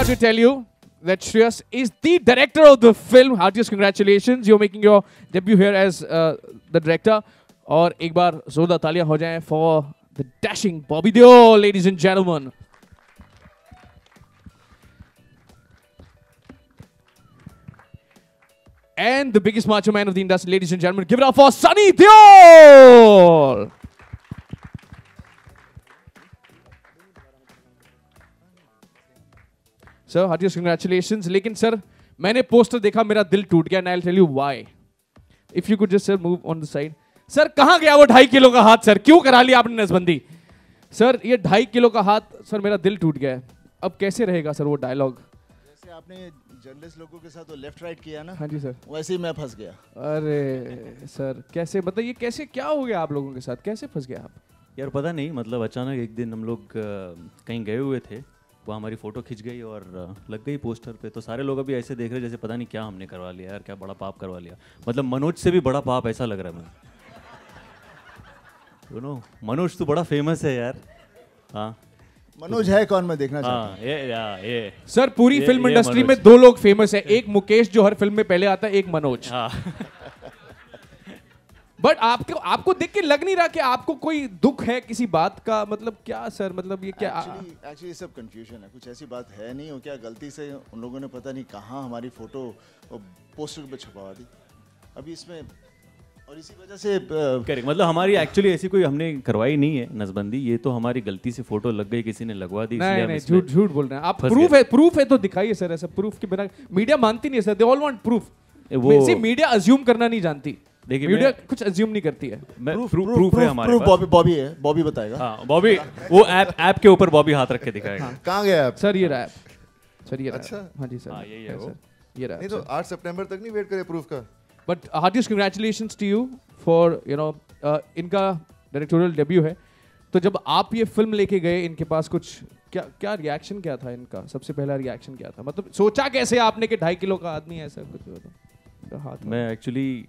proud to tell you that Shreyas is the director of the film. Heartiest congratulations. You're making your debut here as the director. और एक बार जोरदार तालियां हो जाएं for the dashing Bobby Deol, ladies and gentlemen. And the biggest macho man of the industry, ladies and gentlemen, give it up for Sunny Deol. Sir, heartiest congratulations. लेकिन sir, मैंने poster देखा, मेरा दिल टूट गया. And I'll tell you why. If you could just sir move on the side. Sir, कहाँ गया वो 2.5 किलो का हाथ? Sir, क्यों करा लिया आपने नसबंदी? Sir, ये 2.5 किलो का हाथ, sir मेरा दिल टूट गया है. अब कैसे रहेगा sir वो डायलॉग? जैसे आपने जर्नलिस्ट लोगों के साथ वो लेफ्ट राइट किया ना? हाँ जी सर. वैसे ही मैं फंस गया. अरे सर, कैसे बताइए, कैसे क्या हो गया आप लोगों के साथ? कैसे फंस गया आप? यार पता नहीं, मतलब अचानक एक दिन हम लोग कहीं गए हुए थे, वो हमारी फ़ोटो खिंच गई और लग गई पोस्टर पे. तो सारे लोग अभी ऐसे देख रहे जैसे पता नहीं क्या हमने करवा लिया यार, क्या बड़ा पाप करवा लिया. मतलब मनोज से भी बड़ा पाप ऐसा लग रहा है मुझे. यू नो, मनोज तो बड़ा फेमस है यार. हाँ, मनोज है कौन, मैं देखना चाहता हूँ. ये सर पूरी फिल्म इंडस्ट्री में 2 लोग फेमस है. एक मुकेश जो हर फिल्म में पहले आता है, एक मनोज. बट आपको देख के लग नहीं रहा कि आपको कोई दुख है किसी बात का? मतलब क्या सर, मतलब ये क्या? एक्चुअली सब कंफ्यूजन है. कुछ ऐसी बात है नहीं. और क्या गलती से उन लोगों ने पता नहीं कहाँ हमारी फोटो पोस्टर पे छपवा दी अभी इसमें, और इसी वजह से करेक्ट. मतलब हमारी एक्चुअली ऐसी कोई हमने करवाई नहीं है नसबंदी. ये तो हमारी गलती से फोटो लग गई, किसी ने लगवा दी. नहीं, झूठ बोल रहे हैं आप. प्रूफ है तो दिखाइए सर. ऐसा प्रूफ के बिना मीडिया मानती नहीं है sir. They all want proof. वो मीडिया अज्यूम करना नहीं जानती. देखिए, मीडिया कुछ अज्यूम नहीं करती है. प्रूफ है हमारे पास. बॉबी है, बॉबी बताएगा. हाँ, बॉबी वो ऐप के ऊपर बॉबी हाथ रख के दिखाएगा. कहाँ गया ऐप? सर ये रहा ऐप. सर ये रहा. अच्छा, हाँ जी सर. यही है वो. ये रहा. नहीं तो 8 सितंबर तक नहीं वेट करे प्रूफ का. But heartiest congratulations to you for इनका डायरेक्टोरियल डेब्यू है. तो जब आप ये फिल्म लेके गए, इनके पास कुछ क्या रिएक्शन क्या था इनका? सबसे पहला रिएक्शन क्या था? मतलब सोचा कैसे आपने कि 2.5 किलो का आदमी है ऐसा कुछ? हाथ मैं एक्चुअली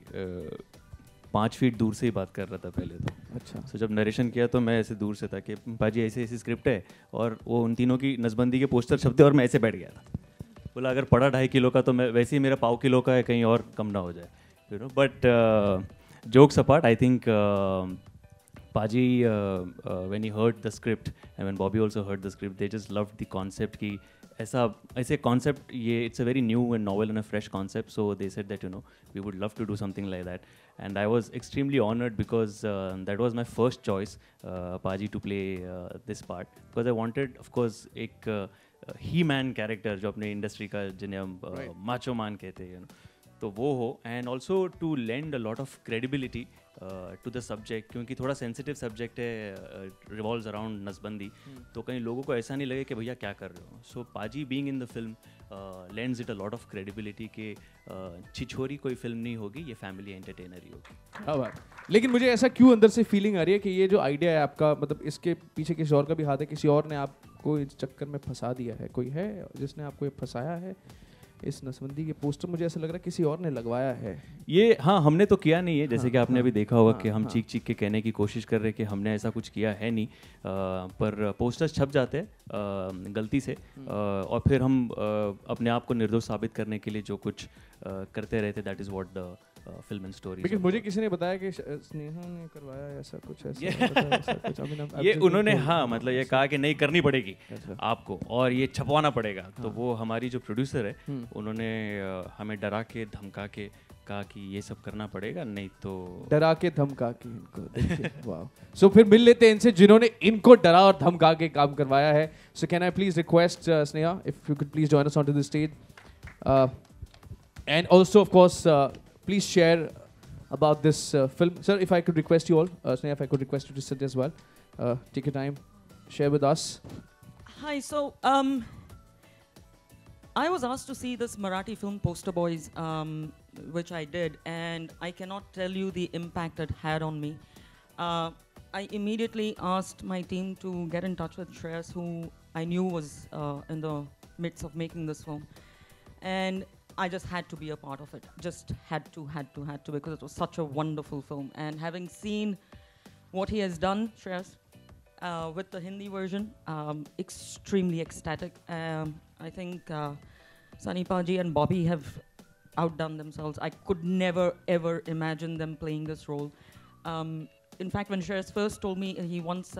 5 फीट दूर से ही बात कर रहा था पहले तो. अच्छा. तो जब नरेशन किया तो मैं ऐसे दूर से था कि पाजी ऐसी ऐसी स्क्रिप्ट है और वो उन तीनों की नसबंदी के पोस्टर छपते और मैं ऐसे बैठ गया था. बोला अगर पड़ा 2.5 किलो का तो मैं वैसे ही मेरा 1.5 किलो का है, कहीं और कम ना हो जाए. You know, but jokes apart, I think Paaji when he heard the script and when Bobby also heard the script, they just loved the concept की ऐसे कॉन्सेप्ट, ये it's a very new and novel and a fresh concept. So they said that you know we would love to do something like that. And I was extremely honored because that was my first choice, Paji, to play this part, because I wanted, of course, एक he-man character जो अपने industry का जिन्हें हम macho man कहते हैं, तो वो हो, and also to lend a lot of credibility to the subject, क्योंकि थोड़ा sensitive subject है, revolves around नसबंदी. तो कहीं लोगों को ऐसा नहीं लगे कि भैया क्या कर रहे हो. So Paji being in the film lends it a lot of credibility कि छिछोरी कोई फिल्म नहीं होगी, ये फैमिली एंटरटेनर ही होगी. क्या बात. लेकिन मुझे ऐसा क्यों अंदर से फीलिंग आ रही है कि ये जो आइडिया है आपका, मतलब इसके पीछे किसी और का भी हाथ है? किसी और ने आपको इस चक्कर में फंसा दिया है? कोई है जिसने आपको ये फंसाया है? इस नसबंदी के पोस्टर मुझे ऐसा लग रहा है किसी और ने लगवाया है ये. हाँ, हमने तो किया नहीं है. जैसे कि आपने अभी देखा होगा कि हम चीख चीख के कहने की कोशिश कर रहे हैं कि हमने ऐसा कुछ किया है नहीं. पर पोस्टर्स छप जाते हैं गलती से, और फिर हम अपने आप को निर्दोष साबित करने के लिए जो कुछ करते रहते, that is what the film and story. लेकिन मुझे किसी ने बताया कि स्नेहा ने करवाया ऐसा कुछ. ये उन्होंने हाँ मतलब ये कहा कि नहीं करनी पड़ेगी आपको और ये छपवाना पड़ेगा. तो वो हमारी जो प्रोड्यूसर है उन्होंने हमें डरा के धमका के कहा कि ये सब करना पड़ेगा, नहीं तो डरा के धमका के इनको देखिए. वाह. सो फिर मिल लेते हैं इनसे जिन्होंने इनको डरा और धमका के काम करवाया है. So can I please request Sneha if you could please join us on to the stage, and also of course please share about this film. Sir, if I could request you all, Sneha, if I could request you to sit as well. Take your time, share with us. Hi, so I was asked to see this Marathi film Poster Boys, which I did, and I cannot tell you the impact it had on me. I immediately asked my team to get in touch with Shreyas, who I knew was in the midst of making this film, and I just had to be a part of it. Just had to, because it was such a wonderful film. And having seen what he has done, Shreyas, with the Hindi version, extremely ecstatic. I think Sunny Paji and Bobby have outdone themselves. I could never ever imagine them playing this role. In fact, when Shreyas first told me he wants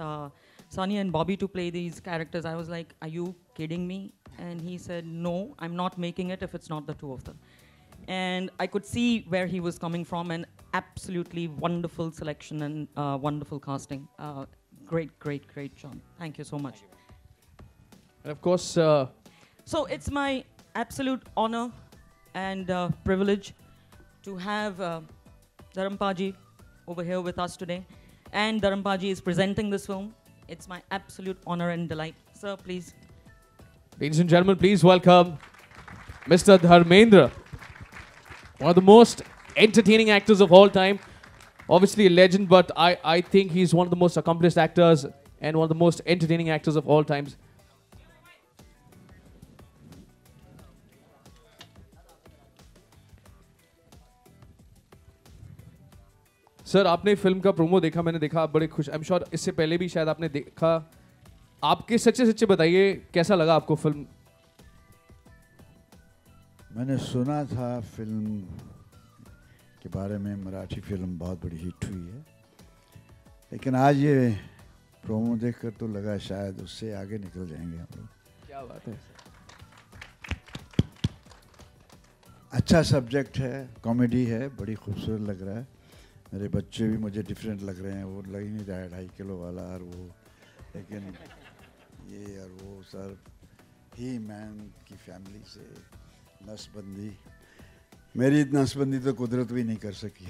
Sunny and Bobby to play these characters, I was like, "Are you kidding me?" And he said, "No, I'm not making it if it's not the two of them." And I could see where he was coming from, and absolutely wonderful selection and wonderful casting. Great job. Thank you so much. And of course, So it's my absolute honor and privilege to have Dharampaji over here with us today. And Dharampaji is presenting this film. It's my absolute honor and delight. Sir, please. ladies and gentlemen, please welcome Mr. Dharmendra, one of the most entertaining actors of all time. Obviously a legend, but I think he's one of the most accomplished actors and one of the most entertaining actors of all times. Sir आपने film का promo देखा, मैंने देखा, आप बड़े खुश, I am sure इससे पहले भी शायद आपने देखा. आपके सच्चे सच्चे बताइए कैसा लगा आपको फिल्म? मैंने सुना था फिल्म के बारे में, मराठी फिल्म बहुत बड़ी हिट हुई है, लेकिन आज ये प्रोमो देखकर तो लगा शायद उससे आगे निकल जाएंगे हम लोग. क्या बात है. अच्छा सब्जेक्ट है, कॉमेडी है, बड़ी खूबसूरत लग रहा है. मेरे बच्चे भी मुझे डिफरेंट लग रहे हैं, वो लग ही नहीं रहा है 2.5 किलो वाला और वो, लेकिन ये और वो सर ही मैन की फैमिली से नसबंदी. मेरी नसबंदी तो कुदरत भी नहीं कर सकी.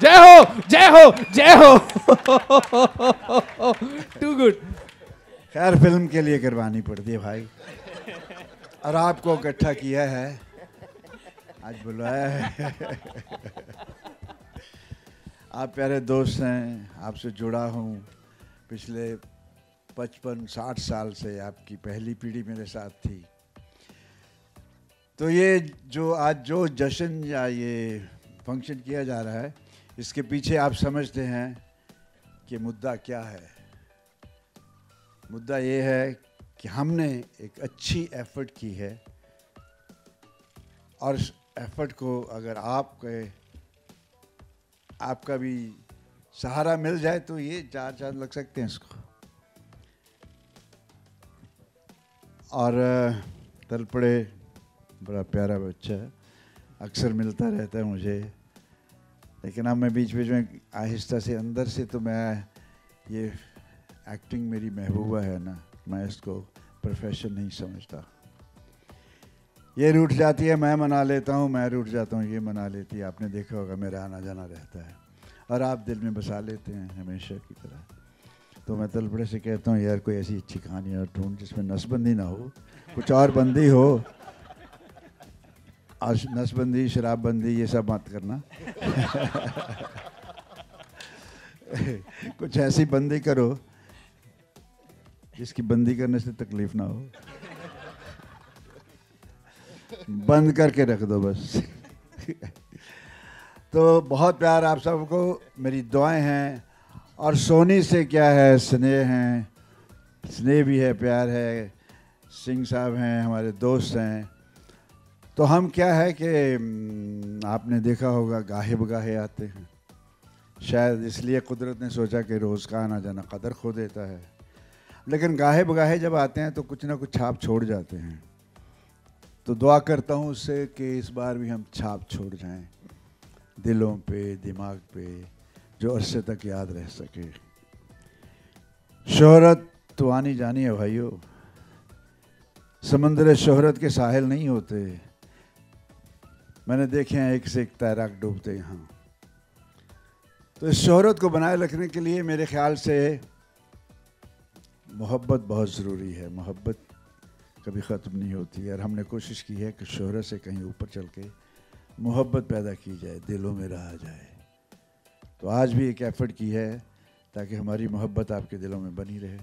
जय हो जय हो जय हो. To good. खैर फिल्म के लिए कुर्बानी पड़ती है भाई, और आपको इकट्ठा किया है, आज बुलाया है. आप प्यारे दोस्त हैं, आपसे जुड़ा हूँ पिछले 55-60 साल से. आपकी पहली पीढ़ी मेरे साथ थी. तो ये जो आज जो जश्न या ये फंक्शन किया जा रहा है, इसके पीछे आप समझते हैं कि मुद्दा क्या है. मुद्दा ये है कि हमने एक अच्छी एफर्ट की है, और इस एफर्ट को अगर आपका भी सहारा मिल जाए तो ये 4 चांद लग सकते हैं इसको. और तलपड़े बड़ा प्यारा बच्चा है, अक्सर मिलता रहता है मुझे, लेकिन अब मैं बीच बीच में आहिस्ता से अंदर से, तो मैं ये एक्टिंग मेरी महबूबा है ना, मैं इसको प्रोफेशन नहीं समझता. ये रूठ जाती है, मैं मना लेता हूँ, मैं रूठ जाता हूँ, ये मना लेती है. आपने देखा होगा मेरा आना जाना रहता है, और आप दिल में बसा लेते हैं हमेशा की तरह. तो मैं तलपड़े से कहता हूँ यार कोई ऐसी अच्छी कहानी और ढूंढ जिसमें नसबंदी ना हो, कुछ और बंदी हो. आज नसबंदी शराबबंदी ये सब मत करना. कुछ ऐसी बंदी करो जिसकी बंदी करने से तकलीफ ना हो. बंद करके रख दो बस. तो बहुत प्यार आप सबको, मेरी दुआएं हैं. और सोनी से क्या है, स्नेह हैं, स्नेह भी है, प्यार है. सिंह साहब हैं, हमारे दोस्त हैं. तो हम क्या है कि आपने देखा होगा गाहे बगाहे आते हैं, शायद इसलिए कुदरत ने सोचा कि रोज़ का आना जाना कदर खो देता है. लेकिन गाहे बगाहे जब आते हैं तो कुछ ना कुछ छाप छोड़ जाते हैं. तो दुआ करता हूँ उससे कि इस बार भी हम छाप छोड़ जाएं दिलों पे, दिमाग पे, जो अरसे तक याद रह सके. शोहरत तो आनी जानी है भाइयों, समंदर शोहरत के साहिल नहीं होते. मैंने देखे हैं एक से एक तैराक डूबते यहाँ. तो इस शोहरत को बनाए रखने के लिए मेरे ख्याल से मोहब्बत बहुत ज़रूरी है. मोहब्बत कभी ख़त्म नहीं होती, और हमने कोशिश की है कि शोहरत से कहीं ऊपर चल के मोहब्बत पैदा की जाए, दिलों में रहा जाए. तो आज भी एक एफ़र्ट की है ताकि हमारी मोहब्बत आपके दिलों में बनी रहे,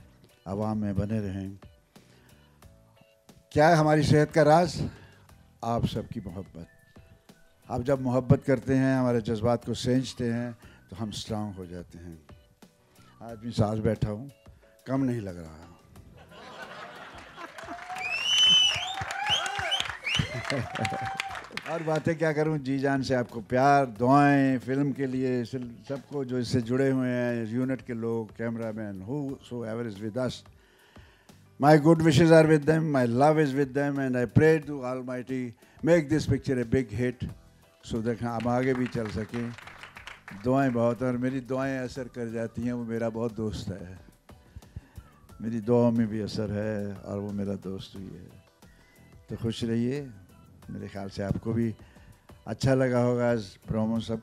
आवाम में बने रहें. क्या है हमारी सेहत का राज? आप सबकी मोहब्बत. आप जब मोहब्बत करते हैं, हमारे जज्बात को सेंचते हैं, तो हम स्ट्रांग हो जाते हैं। आज भी साथ बैठा हूँ, कम नहीं लग रहा। और बातें क्या करूं, जी जान से आपको प्यार, दुआएं फिल्म के लिए, सबको जो इससे जुड़े हुए हैं, यूनिट के लोग, cameraman, whosoever is with us. My good wishes are with them, my love is with them, and I pray to Almighty make this picture a big hit so that हम आगे भी चल सकें। दुआएं बहुत, और मेरी दुआएं असर कर जाती हैं। वो मेरा बहुत दोस्त है, मेरी दुआओं में भी असर है, और वो मेरा दोस्त भी है। तो खुश रहिए। मेरे ख्याल से आपको भी अच्छा लगा होगा आज प्रोमो। सब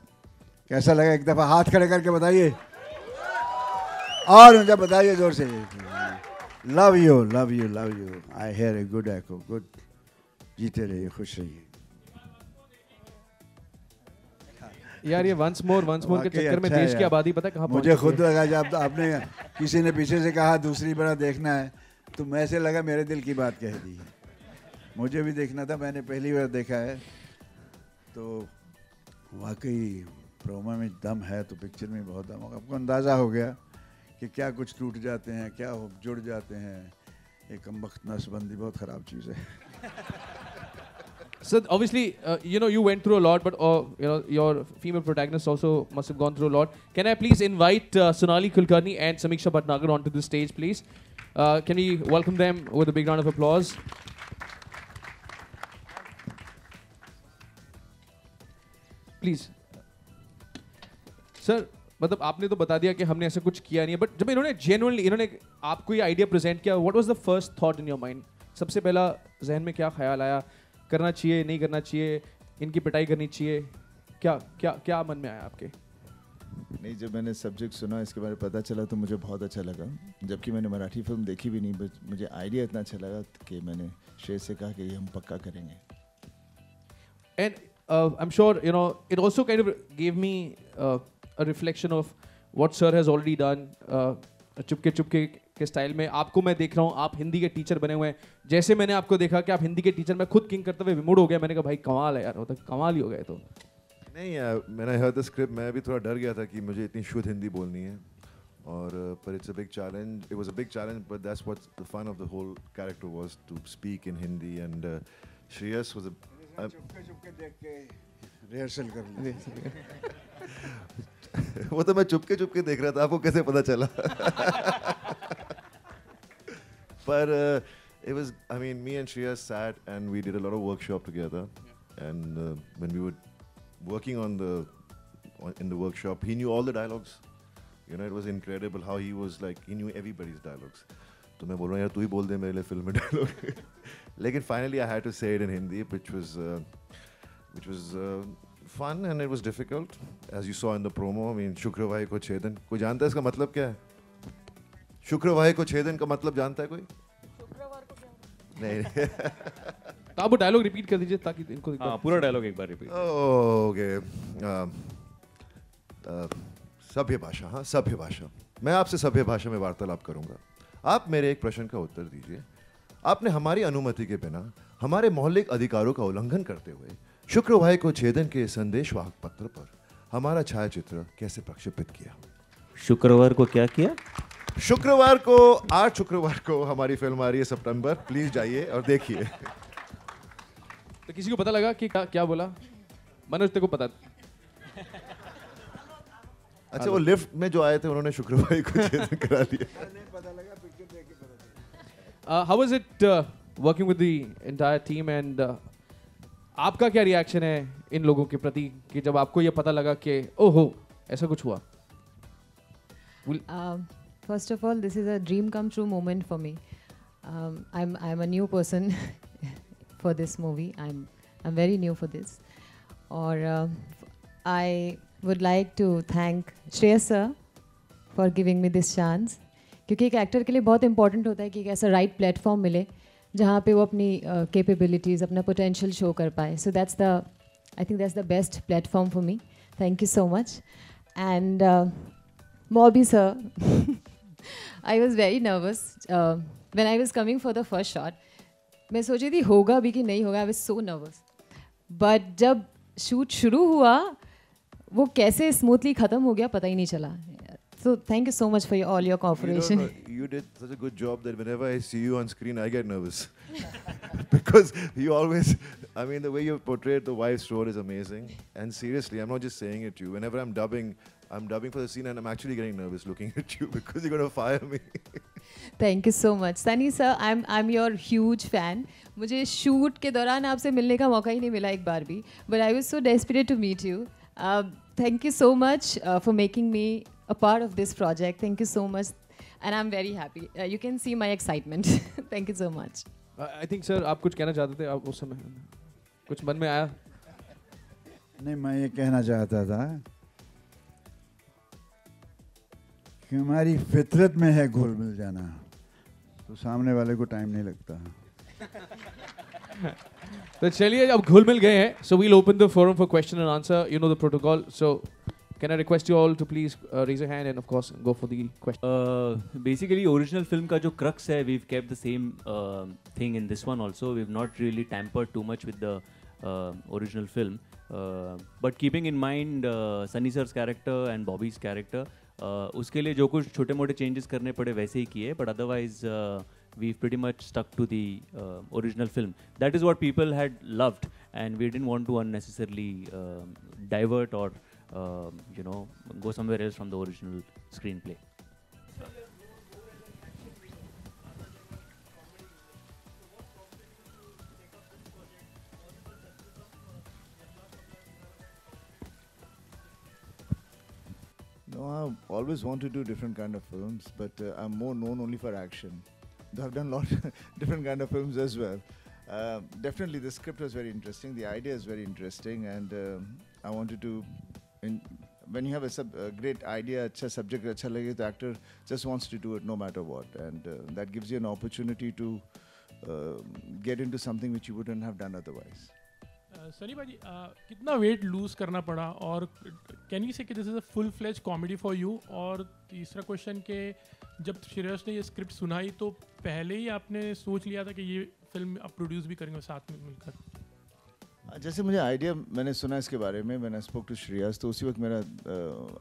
कैसा लगा, एक दफ़ा हाथ खड़े करके बताइए, और मुझे बताइए जोर से। Love you love you love you. I hear a good echo good. जीते रहिए, खुश रहिए। यार ये वंस मोर के चक्कर में अच्छा देश की आबादी पता है कहाँ मुझे खुद लगा जब आपने किसी ने पीछे से कहा दूसरी बार देखना है, तो मैं से लगा मेरे दिल की बात कह दी है। मुझे भी देखना था, मैंने पहली बार देखा है, तो वाकई प्रोमो में दम है, तो पिक्चर में बहुत दम होगा। आपको अंदाज़ा हो गया कि क्या कुछ टूट जाते हैं, क्या जुड़ जाते हैं। एक कमबख्त नसबंदी बहुत ख़राब चीज़ है। So obviously, you went through a lot, but your female protagonists also must have gone through a lot. Can I please invite Sonali Kulkarni and Samiksha Bhatnagar onto the stage, please? Can we welcome them with a big round of applause? Please. Sir, मतलब आपने तो बता दिया कि हमने ऐसा कुछ किया नहीं है, बट जब इन्होंने आपको ये आइडिया प्रेजेंट किया, what was the first thought in your mind? सबसे पहला जहन में क्या ख्याल आया? करना चाहिए, नहीं करना चाहिए, इनकी पिटाई करनी चाहिए, क्या क्या क्या मन में आया आपके? नहीं, जब मैंने सब्जेक्ट सुना, इसके बारे में पता चला, तो मुझे बहुत अच्छा लगा। जबकि मैंने मराठी फिल्म देखी भी नहीं, बट मुझे आइडिया इतना अच्छा लगा कि मैंने शेर से कहा कि ये हम पक्का करेंगे। And I'm sure it also kind of gave me a reflection of what sir has already done. Chupke Chupke के स्टाइल में आपको मैं देख रहा हूँ, आप हिंदी के टीचर बने हुए हैं। जैसे मैंने आपको देखा कि आप हिंदी के टीचर, मैं खुद किंग करते हुए विमुड़ हो गया। मैंने कहा भाई कमाल है यार, मतलब कमाल ही हो गए। तो नहीं, मैंने हर्ड द स्क्रिप्ट, मैं भी थोड़ा डर गया था कि मुझे इतनी शुद्ध हिंदी बोलनी है, और पर it's a big challenge. It was a big challenge, but that's what the fun of the whole character was, to speak in Hindi. And Shreyas was चुपके देख के रिहर्सल कर ली। वो तो मैं चुपके देख रहा था, आपको कैसे पता चला? But it was, I mean, me and Shreya sat and we did a lot of workshop together. And when we were working in the workshop, he knew all the dialogues. It was incredible how he was like, he knew everybody's dialogues. तो मैं बोल रहा हूँ यार तू ही बोल दे मेरे लिए फिल्म में डायलॉग। लेकिन finally I had to say it in Hindi, which was fun and it was difficult, as you saw in the promo. I mean, शुक्रवार को छेदन, कोई जानता है इसका मतलब क्या है? शुक्रवार को छेदन का मतलब जानता है कोई? शुक्रवार को क्या? नहीं। तो आप वो डायलॉग रिपीट कर दीजिए ताकि इनको पूरा डायलॉग एक बार रिपीट। ओके। सभ्य भाषा, हाँ सभ्य भाषा। मैं आपसे सभ्य भाषा में वार्तालाप करूंगा। आप मेरे एक प्रश्न का उत्तर दीजिए। आपने हमारी अनुमति के बिना हमारे मौलिक अधिकारों का उल्लंघन करते हुए शुक्रवार को छेदन के संदेशवाहक पत्र पर हमारा छायाचित्र कैसे प्रक्षेपित किया? शुक्रवार को क्या किया? शुक्रवार को, 8 शुक्रवार को हमारी फिल्म आ रही है सितंबर, प्लीज जाइए और देखिए। तो किसी को पता लगा कि क्या बोला? मनोज तेरे को पता? अच्छा, वो लिफ्ट में जो आए थे उन्होंने शुक्रवार को छेदन करा लिया। How was it working with the entire team and आपका क्या रिएक्शन है इन लोगों के प्रति कि जब आपको ये पता लगा कि ओहो ऐसा कुछ हुआ? First of all, this is a dream come true moment for me. I'm a new person for this movie. I'm very new for this. Or I would like to thank Shreyas sir for giving me this chance. क्योंकि एक actor के लिए बहुत important होता है कि एक ऐसा राइट प्लेटफॉर्म मिले जहाँ पे वो अपनी कैपेबिलिटीज़, अपना पोटेंशियल शो कर पाए. So I think that's the best platform for me. Thank you so much. And Mobby sir, I was very nervous when I was coming for the first shot. मैं सोची थी होगा भी कि नहीं होगा. I was so nervous. But जब shoot शुरू हुआ वो कैसे स्मूथली ख़त्म हो गया पता ही नहीं चला. So thank you so much for all your cooperation. You did such a good job that whenever I see you on screen, I get nervous. Because you always, I mean, the way you portrayed the wife's role is amazing. And seriously, I'm not just saying it to you. Whenever I'm dubbing for the scene and I'm actually getting nervous looking at you because you're going to fire me. Thank you so much. Sunny sir, I'm your huge fan. मुझे shoot के दौरान आपसे मिलने का मौका ही नहीं मिला एक बार भी. But I was so desperate to meet you. Thank you so much for making me a part of this project. Thank you so much. And I'm very happy. You can see my excitement. Thank you so much. I think sir आप कुछ कहना चाहते थे आप उस समय कुछ मन में आया? नहीं, मैं ये कहना चाहता था कि हमारी फितरत में है घुल मिल जाना, तो सामने वाले को टाइम नहीं लगता. तो चलिए अब घुल मिल गए हैं. So we'll open the forum for question and answer. You know the protocol. So can I request you all to please raise your hand and of course go for the question. Basically original film का जो crux है, we've kept the same thing in this one also. We've not really tampered too much with the original film. But keeping in mind Sunny sir's character and Bobby's character, उसके लिए जो कुछ छोटे मोटे changes करने पड़े वैसे ही किए. But otherwise we've pretty much stuck to the original film. That is what people had loved, and we didn't want to unnecessarily divert or go somewhere else from the original screenplay. No, I always want to do different kind of films, but I'm more known only for action. Though I've done a lot of different kind of films as well. Definitely the script was very interesting, the idea is very interesting, and I wanted to, when you have a great idea, अच्छा subject अच्छा लगे, the actor just wants to do it no matter what, and that gives you an opportunity to get into something which you wouldn't have done otherwise. Sunny भाजी कितना weight lose करना पड़ा, और can you say कि this is a full fledged comedy for you? और तीसरा question के जब श्रेयस ने ये स्क्रिप्ट सुनाई तो पहले ही आपने सोच लिया था कि ये फिल्म आप प्रोड्यूस भी करेंगे साथ में मिलकर? जैसे मुझे आइडिया मैंने सुना इसके बारे में, मैंने स्पोक टू श्रेयस, तो उसी वक्त मेरा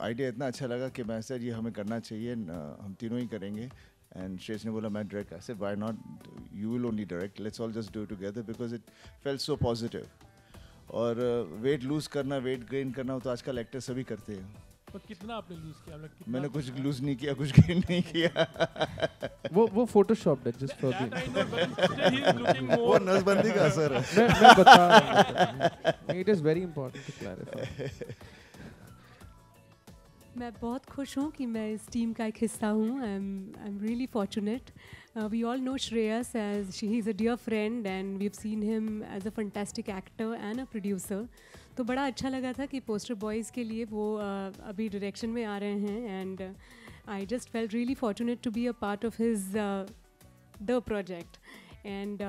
आइडिया इतना अच्छा लगा कि मैं सर ये हमें करना चाहिए, हम तीनों ही करेंगे. एंड श्रेयस ने बोला मैं direct, I said why not, you will only direct, let's all just do it together, because it felt so positive. और वेट लूज करना, वेट गेन करना तो आजकल एक्टर सभी करते हैं. तो कितना आपने लूज किया? मैंने कुछ लूज नहीं किया, कुछ गेन नहीं किया. वो फोटोशॉप है जस्ट फॉर वो नसबंदी का असर है. मैं बता रहा हूं, it is very important to clarify. मैं बहुत खुश हूँ कि मैं इस टीम का एक हिस्सा हूँ. I am really fortunate. We all know Shreyas as he's a dear friend and we've seen him as a fantastic actor and a producer. तो बड़ा अच्छा लगा था कि पोस्टर बॉयज़ के लिए वो अभी डायरेक्शन में आ रहे हैं, and I just felt really fortunate to be a part of his the project. And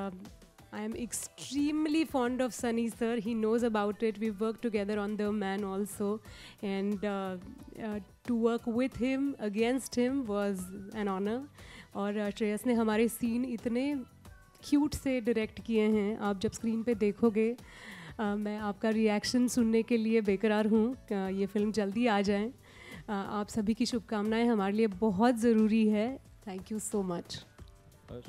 I am extremely fond of Sunny sir. He knows about it. We've worked together on The Man also, and to work with him, against him was an honor. और श्रेयस ने हमारे scene इतने cute से direct किए हैं, आप जब screen पे देखोगे मैं आपका रिएक्शन सुनने के लिए बेकरार हूँ. ये फिल्म जल्दी आ जाए. आप सभी की शुभकामनाएं हमारे लिए बहुत ज़रूरी है. Thank you so much.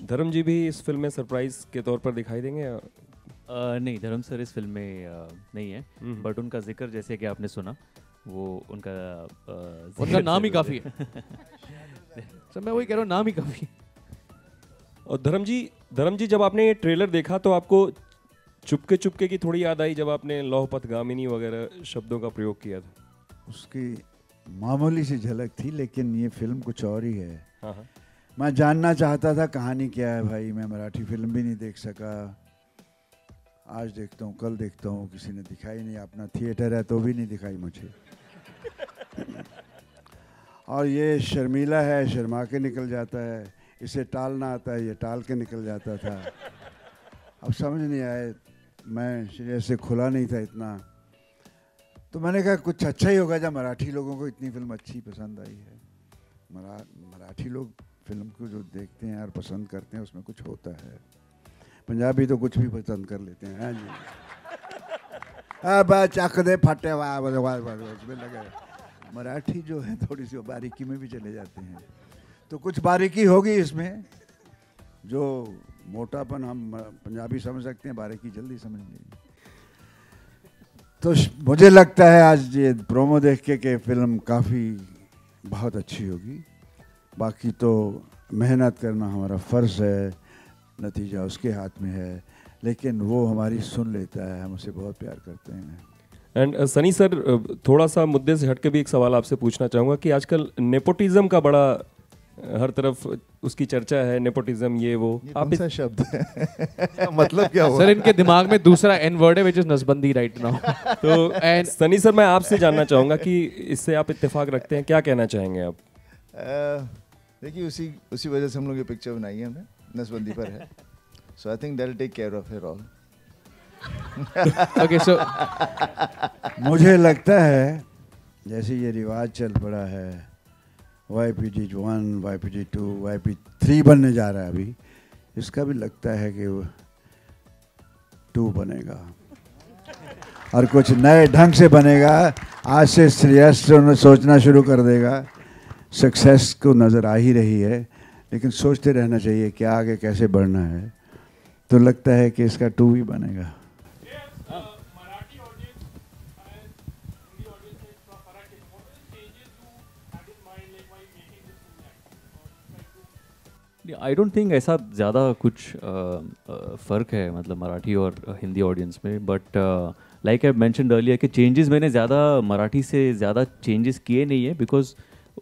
धर्म जी भी इस फिल्म में सरप्राइज के तौर पर दिखाई देंगे? नहीं, धर्म सर इस फिल्म में नहीं है, बट उनका जिक्र जैसे कि आपने सुना, वो उनका नाम ही काफ़ी है. सर मैं वही कह रहा हूँ, नाम ही काफ़ी. और धर्म जी जब आपने ये ट्रेलर देखा तो आपको चुपके की थोड़ी याद आई जब आपने लौह पथगामिनी वगैरह शब्दों का प्रयोग किया था? उसकी मामूली सी झलक थी, लेकिन ये फिल्म कुछ और ही है. हाँ हाँ. मैं जानना चाहता था कहानी क्या है भाई. मैं मराठी फिल्म भी नहीं देख सका. आज देखता हूँ, कल देखता हूँ, किसी ने दिखाई नहीं. अपना थिएटर है तो भी नहीं दिखाई मुझे. और ये शर्मीला है, शर्मा के निकल जाता है. इसे टालना आता है, ये टाल के निकल जाता था. अब समझ नहीं आए. मैं श्रेयस से खुला नहीं था इतना, तो मैंने कहा कुछ अच्छा ही होगा जब मराठी लोगों को इतनी फिल्म अच्छी पसंद आई है. मराठी लोग फिल्म को जो देखते हैं और पसंद करते हैं उसमें कुछ होता है. पंजाबी तो कुछ भी पसंद कर लेते हैं. हाँ जी. अब चक दे फटे उसमें लगे। मराठी जो है थोड़ी सी बारीकी में भी चले जाते हैं, तो कुछ बारीकी होगी इसमें, जो मोटापन हम पंजाबी समझ सकते हैं, बारीकी जल्दी समझ लेंगे। तो मुझे लगता है आज ये प्रोमो देख के कि फिल्म काफ़ी बहुत अच्छी होगी। बाकी तो मेहनत करना हमारा फ़र्ज़ है, नतीजा उसके हाथ में है, लेकिन वो हमारी सुन लेता है, हम उसे बहुत प्यार करते हैं। एंड सनी सर, थोड़ा सा मुद्दे से हट के भी एक सवाल आपसे पूछना चाहूँगा कि आजकल नेपोटिज्म का बड़ा हर तरफ उसकी चर्चा है, नेपोटिज्म ये वो, आप कौन सा शब्द है? मतलब क्या हुआ? सर इनके दिमाग में दूसरा एन वर्ड है विच इज नसबंदी राइट नाउ। तो एंड सनी सर, मैं आपसे जानना चाहूँगा कि इससे आप इत्तेफाक रखते हैं, क्या कहना चाहेंगे आप? देखिए उसी वजह से हम लोग ये पिक्चर बनाई है, हमने नसबंदी पर है। So I think that will take care of it all. Okay, so मुझे लगता है जैसे ये रिवाज चल पड़ा है, YPG1, YPG2, YP3 बनने जा रहा है अभी, इसका भी लगता है कि वो 2 बनेगा और कुछ नए ढंग से बनेगा। आज से सीरियस सोचना शुरू कर देगा। सक्सेस को नज़र आ ही रही है, लेकिन सोचते रहना चाहिए कि आगे कैसे बढ़ना है। तो लगता है कि इसका 2 भी बनेगा। आई डोंट थिंक ऐसा ज़्यादा कुछ फ़र्क है मतलब मराठी और हिंदी ऑडियंस में, but like I mentioned earlier कि चेंजेस मैंने ज़्यादा मराठी से ज़्यादा चेंजेस किए नहीं है, because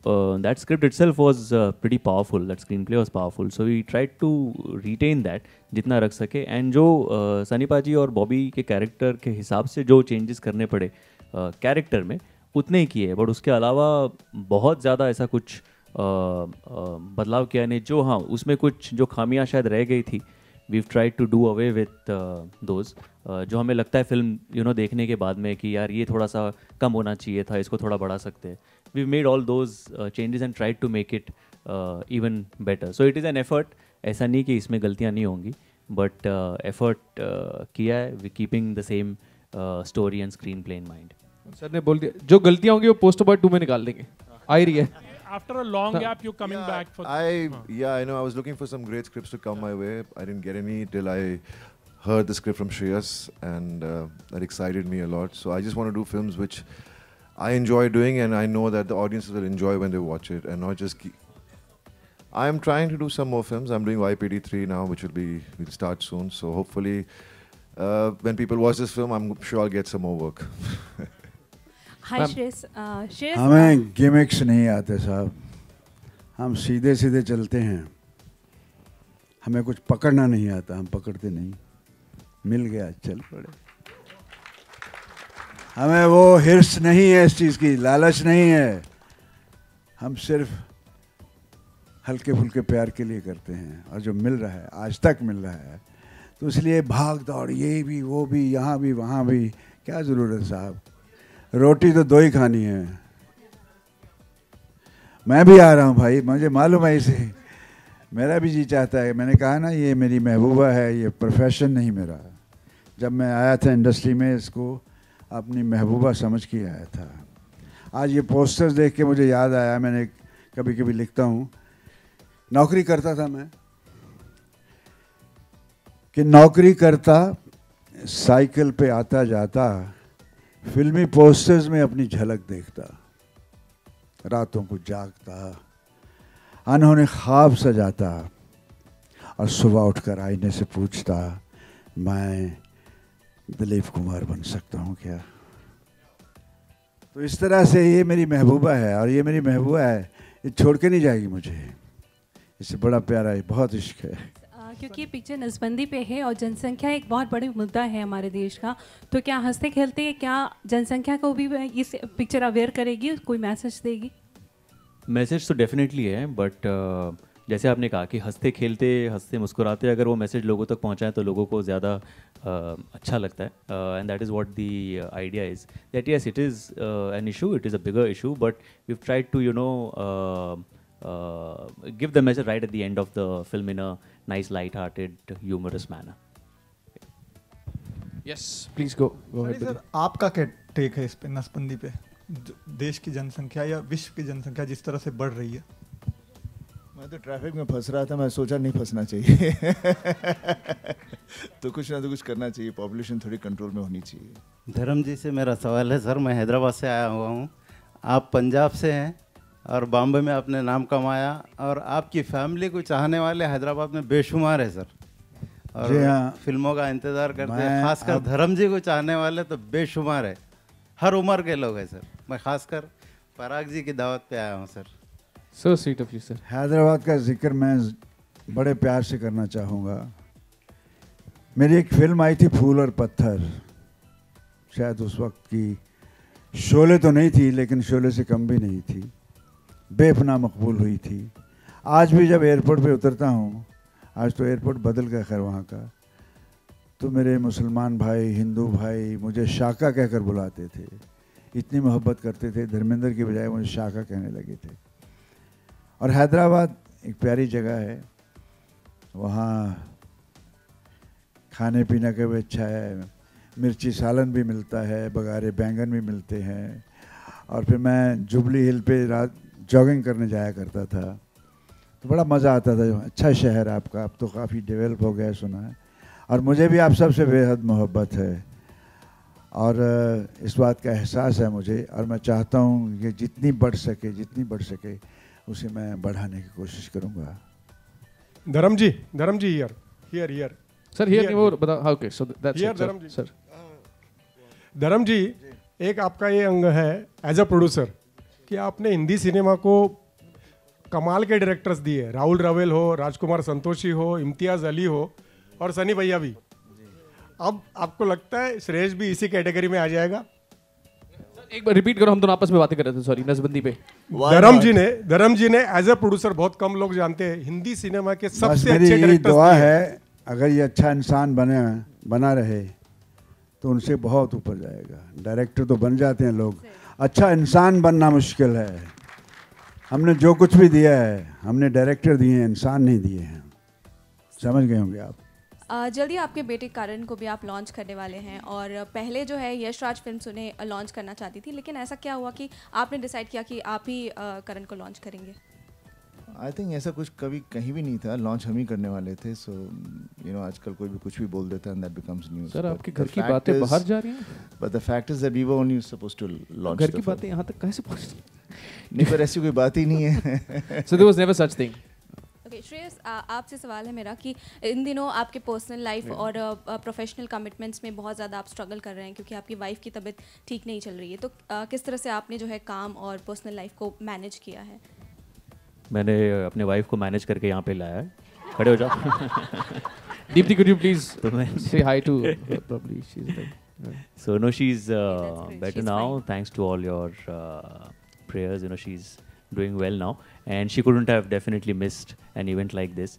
that script itself was pretty powerful, that screenplay was powerful, so we tried to retain that जितना रख सके। एंड जो सनी पाजी और बॉबी के कैरेक्टर के हिसाब से जो चेंजेस करने पड़े कैरेक्टर में उतने ही किए, बट उसके अलावा बहुत ज़्यादा ऐसा कुछ बदलाव किया नहीं। जो हाँ उसमें कुछ जो खामियां शायद रह गई थी, we tried to do away with those, जो हमें लगता है फिल्म देखने के बाद में कि यार ये थोड़ा सा कम होना चाहिए था, इसको थोड़ा बढ़ा सकते हैं। We made all those changes and tried to make it even better. So it is an effort, ऐसा नहीं कि इसमें गलतियाँ नहीं होंगी, बट एफर्ट किया है, we keeping the same story and screenplay in mind. Sir ने बोल दिया जो गलतियां होंगी वो पोस्टर बॉय 2 में निकाल देंगे, आ ही रही है। After a long gap, you're coming back for. I know. I was looking for some great scripts to come my way. I didn't get any till I heard the script from Shreyas, and that excited me a lot. So I just want to do films which I enjoy doing, and I know that the audiences will enjoy when they watch it, and not just. I am trying to do some more films. I'm doing YPD3 now, which will start soon. So hopefully, when people watch this film, I'm sure I'll get some more work. हाय श्रेयस, हमें gimmicks नहीं आते साहब, हम सीधे सीधे चलते हैं, हमें कुछ पकड़ना नहीं आता, हम पकड़ते नहीं, मिल गया चल पड़े। हमें वो हिर्स नहीं है, इस चीज़ की लालच नहीं है, हम सिर्फ हल्के फुल्के प्यार के लिए करते हैं, और जो मिल रहा है आज तक मिल रहा है, तो इसलिए भाग दौड़, ये भी वो भी, यहाँ भी वहाँ भी, क्या ज़रूरत है साहब, रोटी तो 2 ही खानी है। मैं भी आ रहा हूँ भाई, मुझे मालूम है इसे, मेरा भी जी चाहता है। मैंने कहा ना ये मेरी महबूबा है, ये प्रोफेशन नहीं मेरा। जब मैं आया था इंडस्ट्री में, इसको अपनी महबूबा समझ के आया था। आज ये पोस्टर्स देख के मुझे याद आया, मैंने कभी कभी लिखता हूँ, नौकरी करता था मैं, कि नौकरी करता, साइकिल पे आता जाता, फिल्मी पोस्टर्स में अपनी झलक देखता, रातों को जागता, अनहोने ख्वाब सजाता, और सुबह उठकर आईने से पूछता, मैं दिलीप कुमार बन सकता हूँ क्या? तो इस तरह से ये मेरी महबूबा है, और ये मेरी महबूबा है, ये छोड़ के नहीं जाएगी मुझे, इससे बड़ा प्यारा है, बहुत इश्क है। क्योंकि ये पिक्चर नसबंदी पे है और जनसंख्या एक बहुत बड़ी मुद्दा है हमारे देश का, तो क्या हंसते खेलते क्या जनसंख्या को भी इस पिक्चर अवेयर करेगी, कोई मैसेज देगी? मैसेज तो डेफिनेटली है, बट जैसे आपने कहा कि हंसते खेलते, हंसते मुस्कुराते, अगर वो मैसेज लोगों तक पहुंचाएं तो लोगों को ज़्यादा अच्छा लगता है। And that is what the idea is, that yes it is an issue, it is a bigger issue, but we tried to give the message right at the end of the film in a nice, light-hearted, humorous manner. Yes, please go ahead. Sir आपका क्या take है इस पे, नसबंदी पे? देश की जनसंख्या या विश्व की जनसंख्या जिस तरह से बढ़ रही है। मैं तो ट्रैफिक में फंस रहा था, मैं सोचा नहीं फंसना चाहिए तो कुछ ना तो कुछ करना चाहिए, पॉपुलेशन थोड़ी कंट्रोल में होनी चाहिए। धर्म जी से मेरा सवाल है सर, मैं हैदराबाद से आया हुआ हूँ, आप पंजाब से हैं और बॉम्बे में आपने नाम कमाया और आपकी फैमिली को चाहने वाले हैदराबाद में बेशुमार है सर, और जी हाँ। फिल्मों का इंतज़ार करते हैं, खासकर धर्म जी को चाहने वाले तो बेशुमार है, हर उम्र के लोग हैं सर। मैं खासकर पराग जी की दावत पे आया हूँ sir. So sweet of you, sir. Hyderabad का जिक्र मैं बड़े प्यार से करना चाहूँगा। मेरी एक फिल्म आई थी फूल और पत्थर, शायद उस वक्त की शोले तो नहीं थी लेकिन शोले से कम भी नहीं थी, बेपनाह मकबूल हुई थी। आज भी जब एयरपोर्ट पे उतरता हूँ, आज तो एयरपोर्ट बदल गया खैर वहाँ का, तो मेरे मुसलमान भाई, हिंदू भाई मुझे शाका कहकर बुलाते थे, इतनी मोहब्बत करते थे, धर्मेंद्र की बजाय मुझे शाका कहने लगे थे। और हैदराबाद एक प्यारी जगह है, वहाँ खाने पीने का भी अच्छा है, मिर्ची सालन भी मिलता है, बघारे बैंगन भी मिलते हैं। और फिर मैं जुबली हिल पे रात जॉगिंग करने जाया करता था, तो बड़ा मज़ा आता था। अच्छा शहर आपका, अब तो काफ़ी डेवलप हो गया सुना है, और मुझे भी आप सबसे बेहद मोहब्बत है और इस बात का एहसास है मुझे, और मैं चाहता हूँ कि जितनी बढ़ सके उसे मैं बढ़ाने की कोशिश करूँगा। धर्म जी हियर Sir, here नहीं वो बता। Okay, so that's Here, it, sir. धर्म जी। Sir. धर्म जी, एक आपका ये अंग है एज अ प्रोड्यूसर कि आपने हिंदी सिनेमा को कमाल के डायरेक्टर्स दिए, राहुल रवेल हो, राजकुमार संतोषी हो, इम्तियाज अली हो और सनी भैया भी। अब आपको लगता है श्रेयस भी इसी कैटेगरी में आ जाएगा? एक बार रिपीट करो, हम दोनों आपस में बातें कर रहे थे, सॉरी, नसबंदी पे। धर्म जी ने एज अ प्रोड्यूसर, बहुत कम लोग जानते हैं, हिंदी सिनेमा के सबसे अच्छे मेरी डायरेक्टर्स दुआ दिए। है अगर ये अच्छा इंसान बना रहे तो उनसे बहुत ऊपर जाएगा। डायरेक्टर तो बन जाते हैं लोग, अच्छा इंसान बनना मुश्किल है। हमने जो कुछ भी दिया है, हमने डायरेक्टर दिए हैं, इंसान नहीं दिए हैं। समझ गए होंगे आप। जल्दी आपके बेटे करण को भी आप लॉन्च करने वाले हैं, और पहले जो है यश राज फिल्म्स उन्हें लॉन्च करना चाहती थी, लेकिन ऐसा क्या हुआ कि आपने डिसाइड किया कि आप ही करण को लॉन्च करेंगे? आई थिंक ऐसा कुछ कभी कहीं भी नहीं था, लॉन्च हम ही करने वाले थे। सो आजकल कोई भी कुछ भी बोल देता है, दैट बिकम्स न्यूज़। सर, आपके घर की बातें बाहर जा रही हैं। But the fact is that we were only supposed to launch. घर की बातें यहाँ तक कैसे पहुँचती? नहीं, पर ऐसी कोई बात ही नहीं है। So there was never such thing. Okay Shreyas, आपसे सवाल है मेरा कि इन दिनों आपके पर्सनल लाइफ और प्रोफेशनल कमिटमेंट्स में बहुत ज़्यादा आप स्ट्रगल कर रहे हैं क्योंकि आपकी वाइफ की तबीयत ठीक नहीं चल रही है, तो किस तरह से आपने जो है काम और पर्सनल लाइफ को मैनेज किया है? मैंने अपने वाइफ को मैनेज करके यहाँ पे लाया है। खड़े हो जाओ। Deepthi, could you please say hi to her? Probably she's there. So no, she's great. better She's now, fine. thanks to all your prayers. She's doing well now, and she couldn't have definitely missed an event like this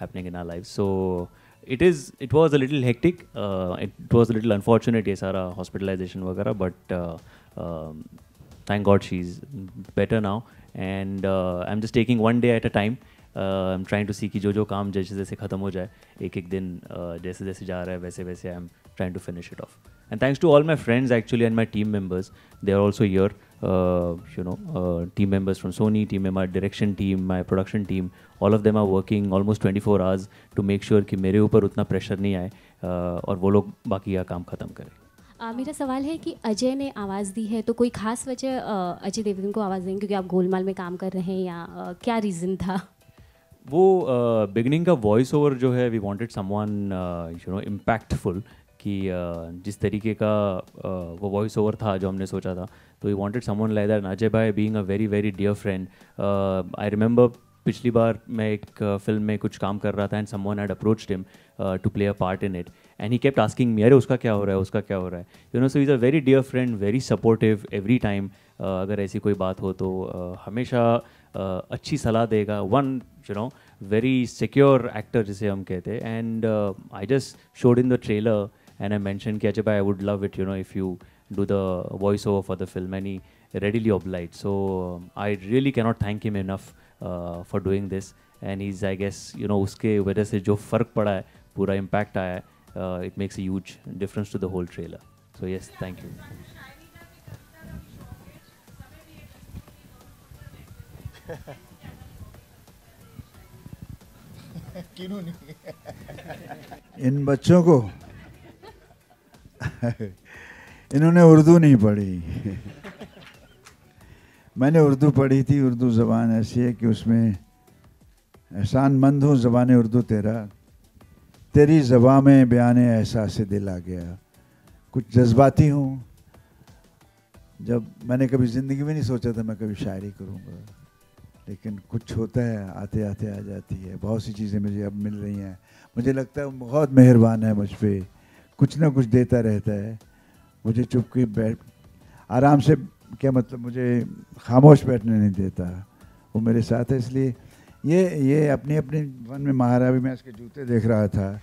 happening in our lives. So it was a little hectic. It was a little unfortunate, ये सारा hospitalization वगैरह, but thank God she's better now, and I'm just taking one day at a time. I'm trying to see कि जो काम जैसे जैसे ख़त्म हो जाए, एक एक दिन जैसे जैसे जा रहा है वैसे वैसे I'm trying to finish it off. And thanks to all my friends actually and my team members, they are also here. Team members from Sony, my direction team, my production team, all of them are working almost 24 hours to make sure कि मेरे ऊपर उतना pressure नहीं आए और वो लोग बाकी का काम ख़त्म करें। मेरा सवाल है कि अजय ने आवाज़ दी है, तो कोई खास वजह अजय देवगन को आवाज़ देंगे क्योंकि आप गोलमाल में काम कर रहे हैं, या क्या रीज़न था? वो बिगनिंग का वॉइस ओवर जो है, वी वांटेड समवन इम्पैक्टफुल, कि जिस तरीके का वो वॉइस ओवर था जो हमने सोचा था, तो we wanted someone like that. Ajay भाई being a very very dear friend, I remember पिछली बार मैं एक फिल्म में कुछ काम कर रहा था and someone had approached him to play a part in it, and he kept asking me, अरे उसका क्या हो रहा है, उसका क्या हो रहा है, so is a very dear friend, very supportive every time. अगर ऐसी कोई बात हो तो हमेशा अच्छी सलाह देगा। वन वेरी सिक्योर एक्टर जिसे हम कहते हैं, and I just showed in the trailer and I mentioned कि अजय भाई, I would love it, if you do the voiceover for the film, and he readily obliged. So I really cannot thank him enough for doing this, and he's, I guess, उसके वजह से जो फ़र्क पड़ा है, पूरा impact आया है, it makes a huge difference to the whole trailer. So yes, thank you. इन बच्चों को इन्होंने उर्दू नहीं पढ़ी। मैंने उर्दू पढ़ी थी। उर्दू ज़बान ऐसी है कि उसमें एहसानमंद हूँ ज़बान उर्दू तेरा, तेरी ज़बां में बयान एहसास दिल आ गया। कुछ जज्बाती हूँ। जब मैंने कभी ज़िंदगी में नहीं सोचा था मैं कभी शायरी करूँगा, लेकिन कुछ होता है आते आते आ जाती है। बहुत सी चीज़ें मुझे अब मिल रही हैं। मुझे लगता है बहुत मेहरबान है मुझ पे, कुछ ना कुछ देता रहता है। मुझे चुप के बैठ आराम से, क्या मतलब, मुझे खामोश बैठने नहीं देता। वो मेरे साथ है। इसलिए ये अपनी अपनी वन में महारा। भी मैं इसके जूते देख रहा था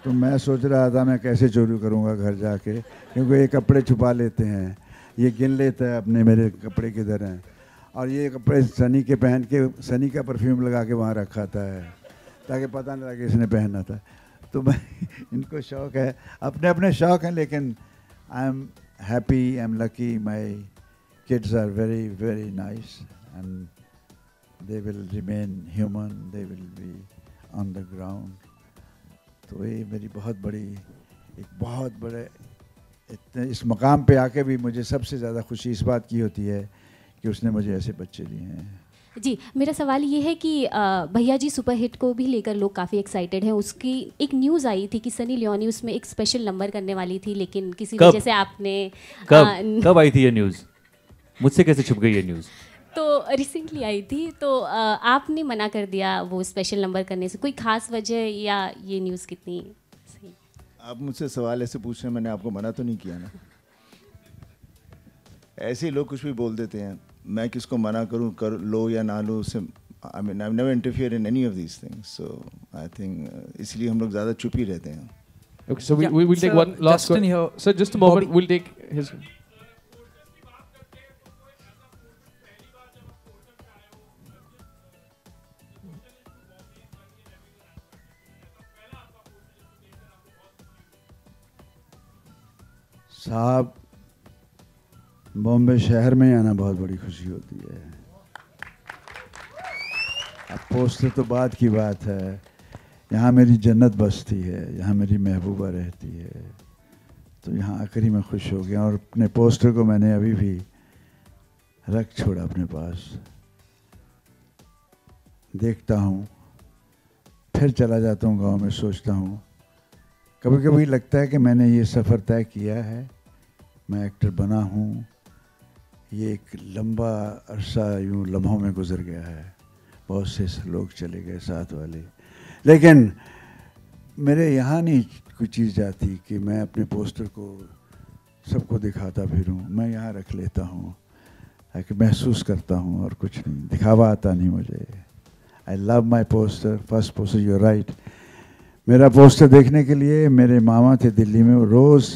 तो मैं सोच रहा था मैं कैसे चोरी करूँगा घर जाके, क्योंकि ये कपड़े छुपा लेते हैं, ये गिन लेता है अपने मेरे कपड़े किधर हैं। और ये कपड़े सनी के पहन के सनी का परफ्यूम लगा के वहाँ रखा था ताकि पता नहीं लगे इसने पहना था। तो मैं इनको शौक़ है, अपने अपने शौक़ हैं, लेकिन I am happy, I am lucky, my kids are very very nice and they will remain human, they will be on the ground. तो ये मेरी बहुत बड़ी, एक बहुत बड़े इतने इस मकाम पे आके भी मुझे सबसे ज़्यादा खुशी इस बात की होती है कि उसने मुझे ऐसे बच्चे दिए हैं। जी, मेरा सवाल ये है कि भैया जी सुपरहिट को भी लेकर लोग काफ़ी एक्साइटेड हैं। उसकी एक न्यूज़ आई थी कि सनी लियोनी उसमें एक स्पेशल नंबर करने वाली थी, लेकिन किसी वजह से आपने कब आई थी ये न्यूज़? मुझसे कैसे छुप गई ये न्यूज़? तो रिसेंटली आई थी, तो आपने मना कर दिया वो स्पेशल नंबर करने से। कोई खास वजह या ये न्यूज़ कितनी सही? आप मुझसे सवाल ऐसे पूछ रहे हैं, मैंने आपको मना तो नहीं किया ना। ऐसे ही लोग कुछ भी बोल देते हैं, मैं किसको मना करूं, कर लो या ना लो, उससे I mean I never interfere in any of these things. So I think इसलिए हम लोग ज़्यादा चुप ही रहते हैं। Okay, so we will take one last question. Sir, just a moment, we'll take his. साहब, बॉम्बे शहर में आना बहुत बड़ी खुशी होती है। अब पोस्टर तो बात की बात है, यहाँ मेरी जन्नत बसती है, यहाँ मेरी महबूबा रहती है, तो यहाँ आकर ही मैं खुश हो गया। और अपने पोस्टर को मैंने अभी भी रख छोड़ा अपने पास, देखता हूँ, फिर चला जाता हूँ गांव में, सोचता हूँ। कभी कभी लगता है कि मैंने ये सफ़र तय किया है, मैं एक्टर बना हूँ, ये एक लंबा अरसा यूँ लम्हों में गुजर गया है, बहुत से लोग चले गए साथ वाले, लेकिन मेरे यहाँ नहीं कोई चीज़ जाती कि मैं अपने पोस्टर को सबको दिखाता फिरूँ। मैं यहाँ रख लेता हूँ ताकि महसूस करता हूँ, और कुछ नहीं, दिखावा आता नहीं मुझे। I love my poster, first poster, you right. मेरा पोस्टर देखने के लिए मेरे मामा थे दिल्ली में, वो रोज़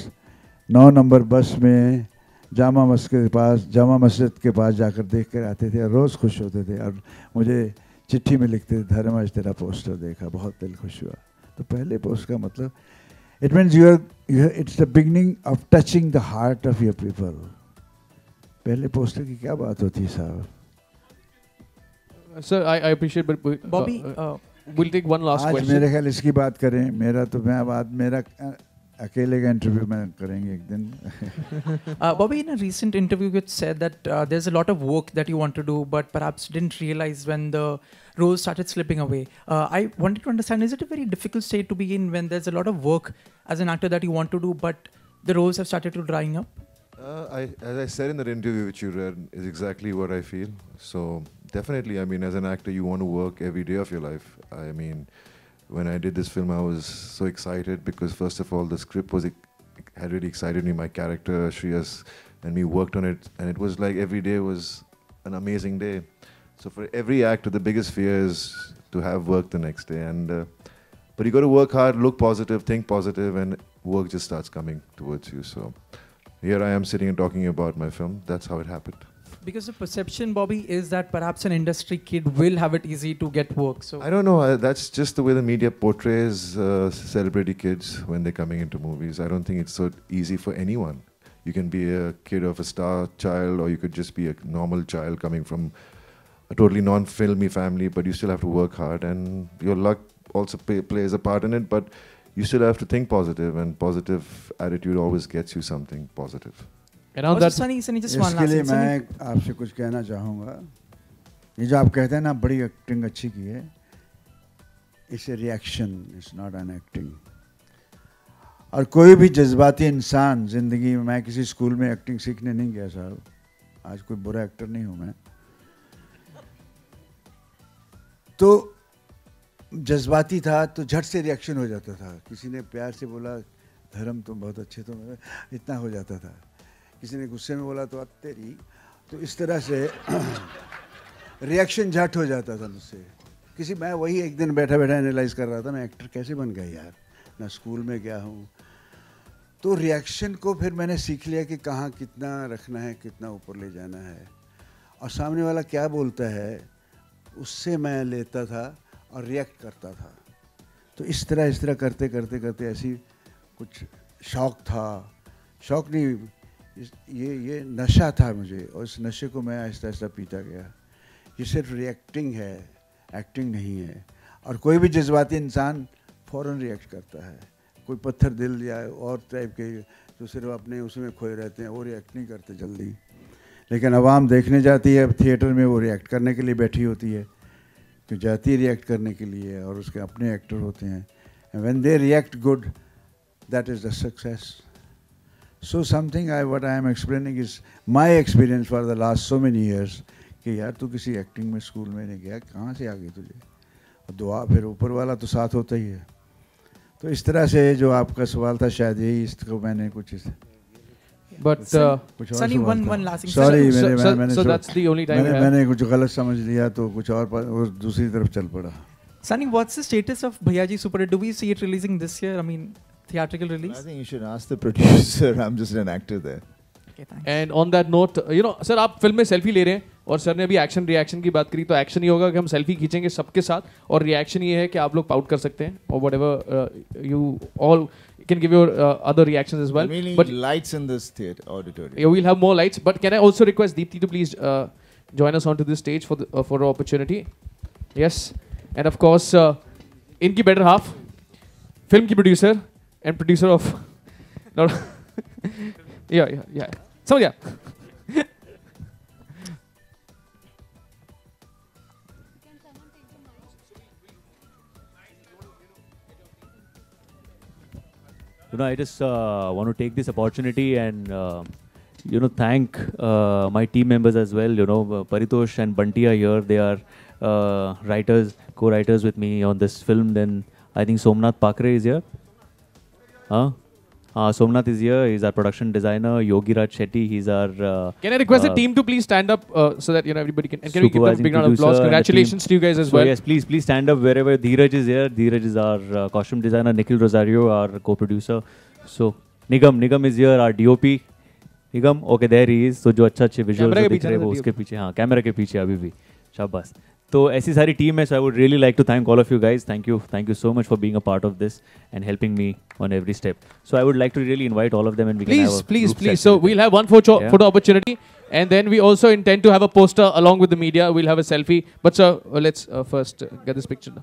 9 नंबर बस में जामा मस्जिद के पास जाकर देख कर आते थे, और रोज़ खुश होते थे, और मुझे चिट्ठी में लिखते थे, धर्म आज तेरा पोस्टर देखा, बहुत दिल खुश हुआ। तो पहले पोस्ट का मतलब it means it's the beginning of touching the heart of your people. पहले पोस्टर की क्या बात होती है साहब? Sir, I appreciate, but Bobby, we'll take one last आज question. मेरे ख्याल इसकी बात करें, मेरा तो मैं बात मेरा अकेले का इंटरव्यू में करेंगे एक दिन। Bobby, in a recent interview, you said that there's a lot of work that you want to do, but perhaps didn't realize when the roles started slipping away. I wanted to understand, is it a very difficult state to be in when there's a lot of work as an actor that you want to do, but the roles have started to drying up? As I said in that interview which you read, is exactly what I feel. So definitely, I mean, as an actor, you want to work every day of your life. I mean, when I did this film, I was so excited because first of all, the script had really excited me. My character, Shreyas, and we worked on it, and it was like every day was an amazing day. So for every actor, the biggest fear is to have work the next day. And but you got to work hard, look positive, think positive, and work just starts coming towards you. So here I am sitting and talking about my film. That's how it happened. Because the perception, Bobby, is that perhaps an industry kid will have it easy to get work. So I don't know. That's just the way the media portrays celebrity kids when they're coming into movies. I don't think it's so easy for anyone. You can be a kid of a star child, or you could just be a normal child coming from a totally non-filmy family, but you still have to work hard, and your luck also plays a part in it, but you still have to think positive, and positive attitude always gets you something positive. इसके लिए मैं आपसे कुछ कहना चाहूँगा. ये जो आप कहते हैं ना बड़ी एक्टिंग अच्छी की है, it's a reaction, it's not an acting. और कोई भी जज्बाती इंसान ज़िंदगी में, मैं किसी स्कूल में एक्टिंग सीखने नहीं गया साहब, आज कोई बुरा एक्टर नहीं हूँ मैं. तो जज्बाती था तो झट से रिएक्शन हो जाता था. किसी ने प्यार से बोला धर्म तुम बहुत अच्छे, तो इतना हो जाता था. किसी ने गुस्से में बोला तो तेरी, तो इस तरह से रिएक्शन झट हो जाता था मुझसे. मैं वही एक दिन बैठा बैठा एनालाइज कर रहा था, मैं एक्टर कैसे बन गया यार, ना स्कूल में गया हूँ. तो रिएक्शन को फिर मैंने सीख लिया कि कहाँ कितना रखना है, कितना ऊपर ले जाना है, और सामने वाला क्या बोलता है उससे मैं लेता था और रिएक्ट करता था. तो इस तरह करते करते करते ऐसी कुछ शौक नहीं, ये नशा था मुझे, और इस नशे को मैं आहिस्ता आहिस्ता पीता गया. ये सिर्फ रिएक्टिंग है, एक्टिंग नहीं है. और कोई भी जज्बाती इंसान फ़ौरन रिएक्ट करता है. कोई पत्थर दिल या और टाइप के जो सिर्फ अपने उसमें खोए रहते हैं, वो रिएक्ट नहीं करते जल्दी. लेकिन आवाम देखने जाती है थिएटर में, वो रिएक्ट करने के लिए बैठी होती है, तो जाती है रिएक्ट करने के लिए, और उसके अपने एक्टर होते हैं. And when they react good, that is the success. So what I am explaining is my experience for the last so many years, कि यार तू किसी एक्टिंग में स्कूल में नहीं गया, कहाँ से आ गई तुझे, और दुआ फिर ऊपर वाला तो साथ होता ही है. तो इस तरह से जो आपका सवाल था शायद यही, इसको मैंने कुछ Sunny, one last thing. Sorry, so that's the only time मैंने कुछ गलत समझ लिया तो कुछ और दूसरी तरफ चल पड़ा. Sunny, what's the status of Bhaiya Ji Super Hit? Do we see it releasing this year? I mean, theatrical release? I think you should ask the producer. I'm just an actor there. Okay, thanks. And on that note, sir, आप film में selfie ले रहे हैं, और sir ने अभी action reaction की बात करी, तो एक्शन ये होगा कि हम सेल्फी खींचेंगे सबके साथ, और रिएक्शन ये है कि आप लोग पाउट कर सकते हैं, और whatever you all can give your other reactions as well. But lights in this theater auditorium. Yeah, we'll have more lights. But can I also request Deepthi to please join us onto this stage for the opportunity? Yes, and of course, inki better half, film ki producer and producer of, yeah. So yeah. I just want to take this opportunity and thank my team members as well. Paritosh and Bunty are here. They are writers, co-writers with me on this film. Then I think Somnath Pakre is here. Somnath is here. He's our production designer. Yogi Raj Shetty. He's our. Can I request the team to please stand up so that everybody can. And can we give them a big round of applause? Congratulations to you guys as well. Yes, please stand up wherever. Dheeraj is here. Dheeraj is our costume designer. Nikhil Rosario, our co-producer. So Nigam is here. Our DOP. Nigam, okay, there he is. So जो अच्छे visuals दिख रहे हैं वो उसके पीछे, हाँ, camera के पीछे अभी भी, शाबाश. तो ऐसी सारी टीम है. So I would really like to thank all of you guys. Thank you so much for being a part of this and helping me on every step. So I would like to really invite all of them, and we can have a group session. So we'll have one photo opportunity, and then we also intend to have a poster along with the media. We'll have a selfie. But sir, let's first get this picture.